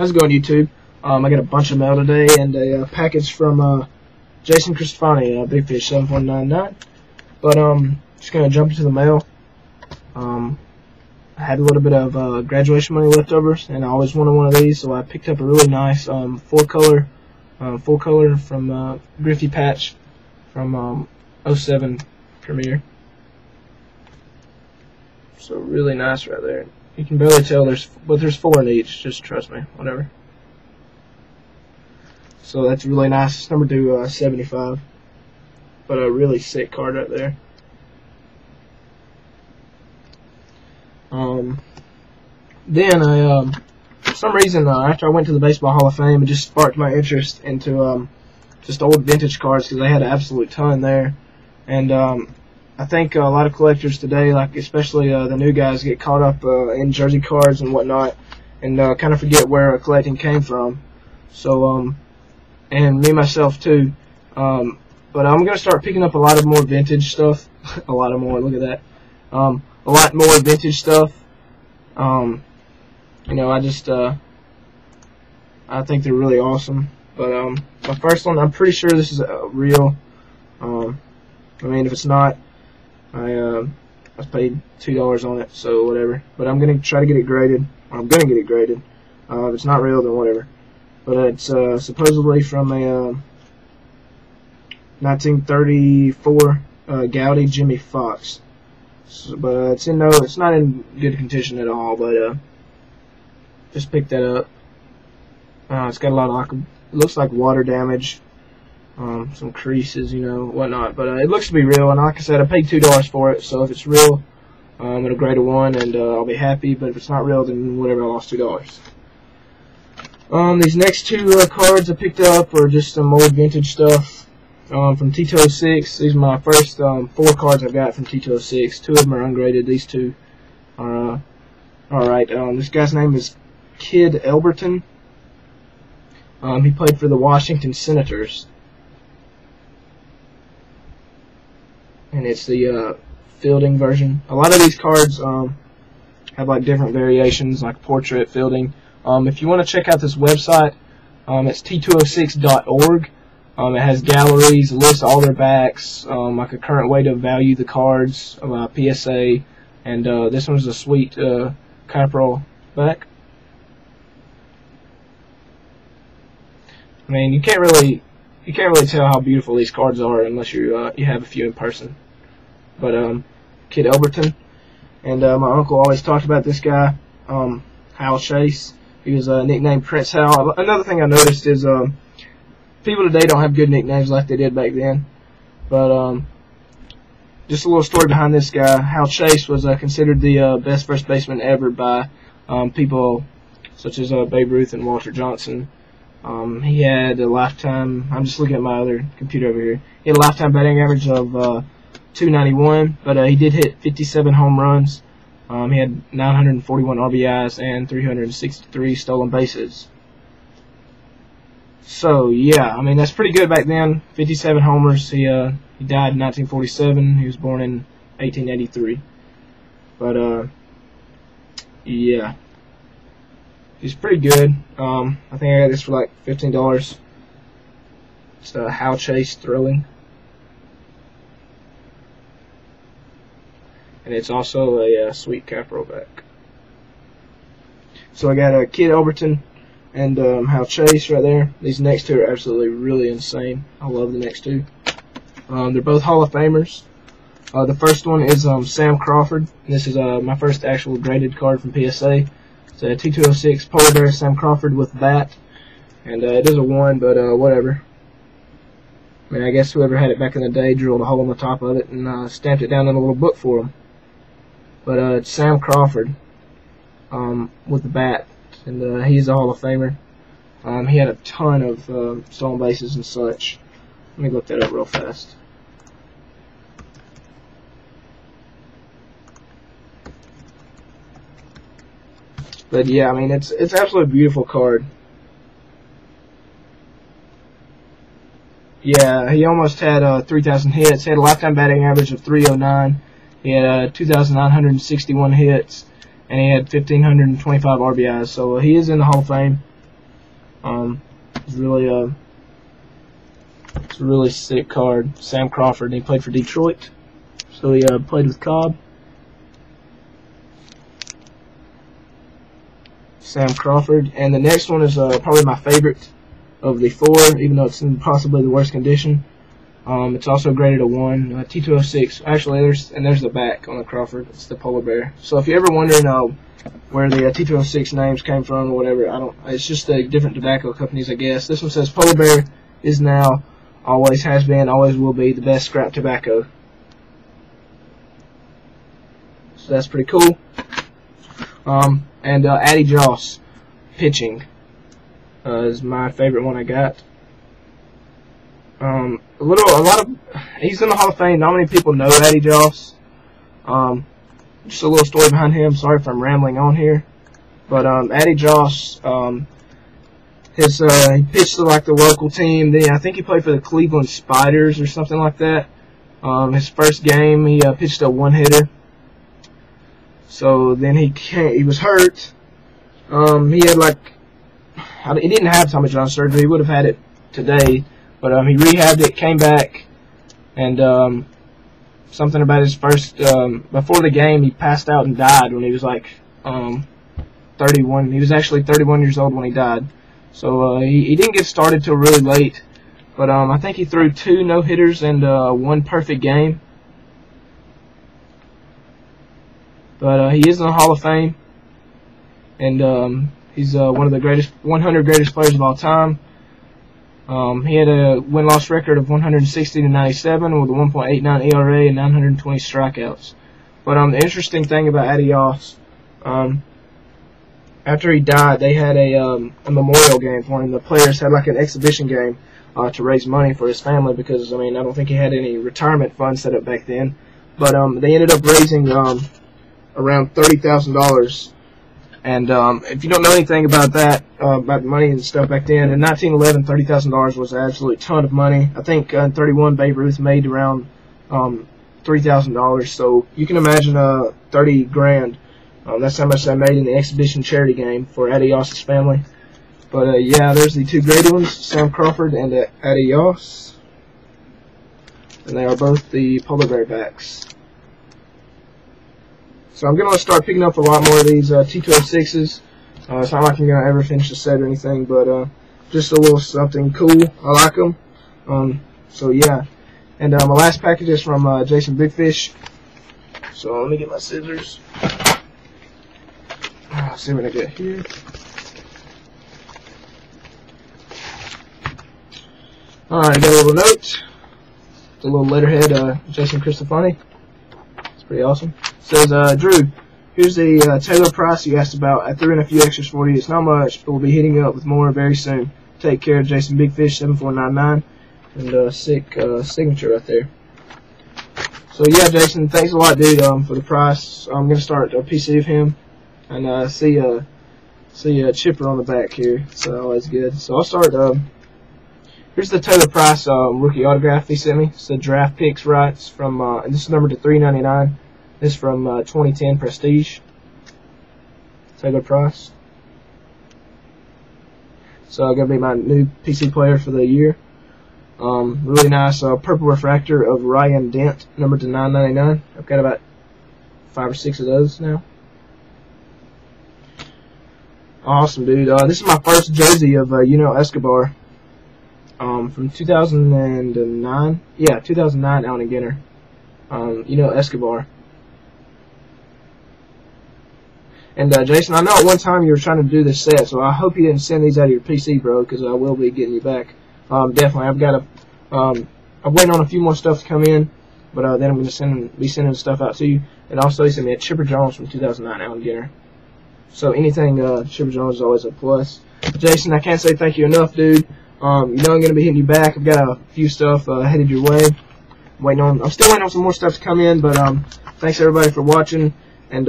How's it going, YouTube? I got a bunch of mail today and a package from Jason Christofani, BIGPHISH7499. But just gonna jump into the mail. I had a little bit of graduation money leftovers, and I always wanted one of these, so I picked up a really nice full color from Griffey patch from 07 Premiere. So really nice right there. You can barely tell there's 4 in each. Just trust me, whatever. So that's really nice. It's number 275, but a really sick card right there. Then for some reason, after I went to the Baseball Hall of Fame, it just sparked my interest into just old vintage cards, because they had an absolute ton there. And I think a lot of collectors today, like especially the new guys, get caught up in jersey cards and whatnot, and kind of forget where collecting came from. So, and me myself too. But I'm gonna start picking up a lot of more vintage stuff. A lot of more. Look at that. A lot more vintage stuff. You know, I think they're really awesome. But my first one, I'm pretty sure this is real. I mean, if it's not, I paid $2 on it, so whatever. But I'm gonna try to get it graded. I'm gonna get it graded. If it's not real, then whatever. But it's supposedly from a 1934 Goudey Jimmy Fox. So, but it's not in good condition at all. But just picked that up. It's got a lot of it looks like water damage, some creases, you know, whatnot. But it looks to be real, and like I said, I paid $2 for it. So if it's real, I'm gonna grade a 1, and I'll be happy. But if it's not real, then whatever, I lost $2. These next 2 cards I picked up are just some old vintage stuff from T-206. These are my first 4 cards I've got from T-206. 2 of them are ungraded. These 2 are alright. This guy's name is Kid Elberton. He played for the Washington Senators. And it's the fielding version. A lot of these cards have like different variations, like portrait, fielding. If you want to check out this website, it's T-206.org. It has galleries, lists all their backs, like a current way to value the cards, PSA, and this one's a sweet Caprol back. I mean, you can't really tell how beautiful these cards are unless you have a few in person. But Kid Elberton, and my uncle always talked about this guy, Hal Chase. He was nicknamed Prince Hal. Another thing I noticed is people today don't have good nicknames like they did back then. But just a little story behind this guy. Hal Chase was considered the best first baseman ever by people such as Babe Ruth and Walter Johnson. He had a lifetime, I'm just looking at my other computer over here, he had a lifetime batting average of 291, but he did hit 57 home runs. He had 941 RBIs and 363 stolen bases. So yeah, I mean, that's pretty good back then. 57 homers. He died in 1947. He was born in 1883. But yeah, he's pretty good. I think I got this for like $15. It's Hal Chase Thrilling. And it's also a sweet Caprol back. So I got a Kid Elberton and Hal Chase right there. These next 2 are absolutely really insane. I love the next 2. They're both Hall of Famers. The first one is Sam Crawford. This is my first actual graded card from PSA. It's a T-206 Polar Bear Sam Crawford with bat. And it is a 1, but whatever. I mean, I guess whoever had it back in the day drilled a hole in the top of it and stamped it down in a little book for him. But it's Sam Crawford with the bat, and he's a Hall of Famer. He had a ton of stolen bases and such. Let me look that up real fast. But yeah, I mean, it's absolutely a beautiful card. Yeah, he almost had 3,000 hits. He had a lifetime batting average of 309. He had 2,961 hits, and he had 1,525 RBIs. So he is in the Hall of Fame. It's a really sick card. Sam Crawford. He played for Detroit, so he played with Cobb. Sam Crawford. And the next one is probably my favorite of the four, even though it's in possibly the worst condition. It's also graded a 1. T-206. Actually, there's the back on the Crawford. It's the polar bear. So if you're ever wondering where the T-206 names came from or whatever, it's just the different tobacco companies, I guess. This one says polar bear is now, always has been, always will be the best scrap tobacco. So that's pretty cool. And Addy Joss pitching is my favorite one I got. He's in the Hall of Fame. Not many people know Addy Joss. Just a little story behind him. Sorry if I'm rambling on here, but Addy Joss, he pitched to like the local team. Then I think he played for the Cleveland Spiders or something like that. His first game, he pitched a one-hitter. So then he was hurt. He had he didn't have Tommy John surgery. He would have had it today, but he rehabbed it, came back, and something about his first before the game, he passed out and died when he was like 31. He was actually 31 years old when he died. So he didn't get started till really late, but I think he threw 2 no-hitters and 1 perfect game. But he is in the Hall of Fame, and he's one of the 100 greatest players of all time. He had a win-loss record of 160-97 with a 1.89 ERA and 920 strikeouts. But the interesting thing about Addy Joss, after he died, they had a memorial game for him. The players had like an exhibition game to raise money for his family because, I mean, I don't think he had any retirement funds set up back then. But they ended up raising around $30,000. And if you don't know anything about that, about money and stuff back then, in 1911, $30,000 was an absolute ton of money. I think in 31, Babe Ruth made around $3,000. So you can imagine $30 grand. That's how much they made in the exhibition charity game for Addy Joss's family. But yeah, there's the 2 graded ones, Sam Crawford and Addy Joss. And they are both the polar bear backs. So I'm going to start picking up a lot more of these T-206s. It's not like I'm going to ever finish the set or anything, but just a little something cool. I like them. So yeah. And my last package is from Jason Big Fish. So let me get my scissors. Let's see what I get here. Alright, I got a little note. It's a little letterhead, Jason Cristofani. It's pretty awesome. It says, Drew, here's the Taylor Price you asked about. I threw in a few extras for you. It's not much, but we'll be hitting you up with more very soon. Take care, Jason BigPhish7499. And sick signature right there. So yeah, Jason, thanks a lot, dude, for the price. I'm gonna start a PC of him, and see a chipper on the back here. So always good. So I'll start. Here's the Taylor Price rookie autograph he sent me. It's the draft picks rights from, and this is numbered to 399. This is from 2010 Prestige. Taylor Price. So gonna be my new PC player for the year. Really nice purple refractor of Ryan Dent, numbered to 999. I've got about 5 or 6 of those now. Awesome, dude. This is my first jersey of Escobar. From 2009. Yeah, 2009 Allen and Ginter. Escobar. And Jason, I know at one time you were trying to do this set, so I hope you didn't send these out of your PC, bro, because I will be getting you back. Definitely, I've got I'm waiting on a few more stuff to come in, but then I'm going to be sending stuff out to you. And also, he sent me a Chipper Jones from 2009 Allen Ginter. So anything Chipper Jones is always a plus. Jason, I can't say thank you enough, dude. I'm going to be hitting you back. I've got a few stuff headed your way. I'm still waiting on some more stuff to come in, but thanks everybody for watching. And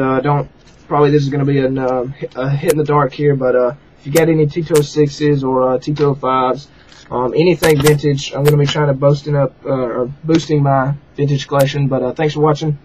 probably this is going to be a hit in the dark here, but if you got any T-206s or T-205s, anything vintage, I'm going to be trying to boosting my vintage collection. But thanks for watching.